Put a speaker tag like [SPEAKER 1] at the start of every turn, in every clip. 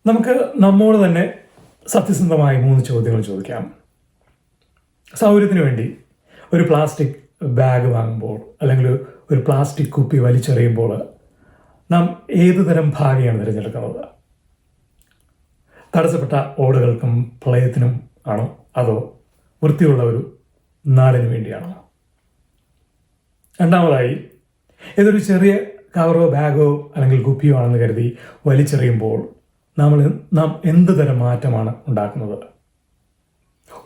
[SPEAKER 1] നമുക്ക് നമ്മോട് തന്നെ സത്യസന്ധമായി 3 ചോദ്യങ്ങൾ ചോദിക്കാം. സൗകര്യത്തിന് വേണ്ടി ഒരു പ്ലാസ്റ്റിക് ബാഗ് വാങ്ങുമ്പോൾ അല്ലെങ്കിൽ ഒരു പ്ലാസ്റ്റിക് കുപ്പി വലിച്ചെറിയുമ്പോൾ നാം ഏതുതരം ഭാവിയാണ് തിരഞ്ഞെടുക്കുന്നത്? തടസ്സപ്പെട്ട ഓടുകൾക്കും പ്രളയത്തിനും ആണോ, അതോ വൃത്തിയുള്ള ഒരു നാടിന് വേണ്ടിയാണോ? രണ്ടാമതായി, ഏതൊരു ചെറിയ കവറോ ബാഗോ അല്ലെങ്കിൽ കുപ്പിയോ ആണെന്ന് കരുതി വലിച്ചെറിയുമ്പോൾ നാം എന്ത് തരം മാറ്റമാണ് ഉണ്ടാക്കുന്നത്?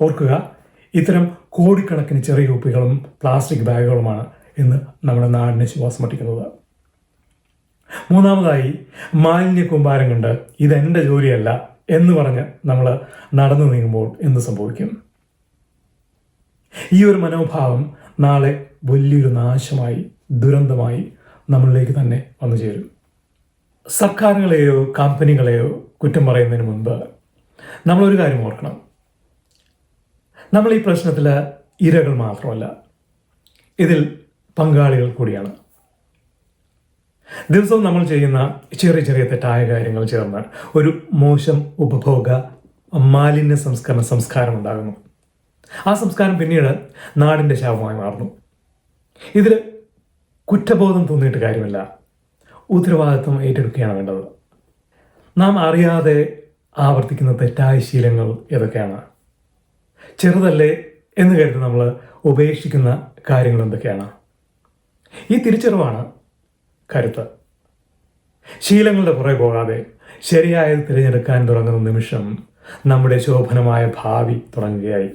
[SPEAKER 1] ഓർക്കുക, ഇത്തരം കോടിക്കണക്കിന് ചെറിയ കുപ്പികളും പ്ലാസ്റ്റിക് ബാഗുകളുമാണ് ഇന്ന് നമ്മുടെ നാടിനെ ശ്വാസം മുട്ടിക്കുന്നത്. മൂന്നാമതായി, മാലിന്യ കൂമ്പാരം കൊണ്ട് ഇതെൻ്റെ ജോലിയല്ല എന്ന് പറഞ്ഞ് നമ്മൾ നടന്നു നീങ്ങുമ്പോൾ എന്ത് സംഭവിക്കും? ഈ ഒരു മനോഭാവം നാളെ വലിയൊരു നാശമായി, ദുരന്തമായി നമ്മളിലേക്ക് തന്നെ വന്നു ചേരും. സർക്കാരുകളെയോ കമ്പനികളെയോ കുറ്റം പറയുന്നതിന് മുൻപ് നമ്മളൊരു കാര്യം ഓർക്കണം. നമ്മൾ ഈ പ്രശ്നത്തിൽ ഇരകൾ മാത്രമല്ല, ഇതിൽ പങ്കാളികൾ കൂടിയാണ്. ദിവസവും നമ്മൾ ചെയ്യുന്ന ചെറിയ ചെറിയ തെറ്റായ കാര്യങ്ങൾ ചേർന്ന് ഒരു മോശം ഉപഭോഗ മാലിന്യ സംസ്കാരം ഉണ്ടാകുന്നു. ആ സംസ്കാരം പിന്നീട് നാടിൻ്റെ ശാപമായി മാറുന്നു. ഇതിൽ കുറ്റബോധം തോന്നിയിട്ട് കാര്യമില്ല, ഉത്തരവാദിത്വം ഏറ്റെടുക്കുകയാണ് വേണ്ടത്. നാം അറിയാതെ ആവർത്തിക്കുന്ന തെറ്റായ ശീലങ്ങൾ ഏതൊക്കെയാണ്? ചെറുതല്ലേ എന്ന് കരുതി നമ്മൾ ഉപേക്ഷിക്കുന്ന കാര്യങ്ങൾ എന്തൊക്കെയാണ്? ഈ തിരിച്ചറിവാണ് കരുത്ത്. ശീലങ്ങളുടെ പുറകെ പോകാതെ ശരിയായത് തിരഞ്ഞെടുക്കാൻ തുടങ്ങുന്ന നിമിഷം നമ്മുടെ ശോഭനമായ ഭാവി തുടങ്ങുകയായി.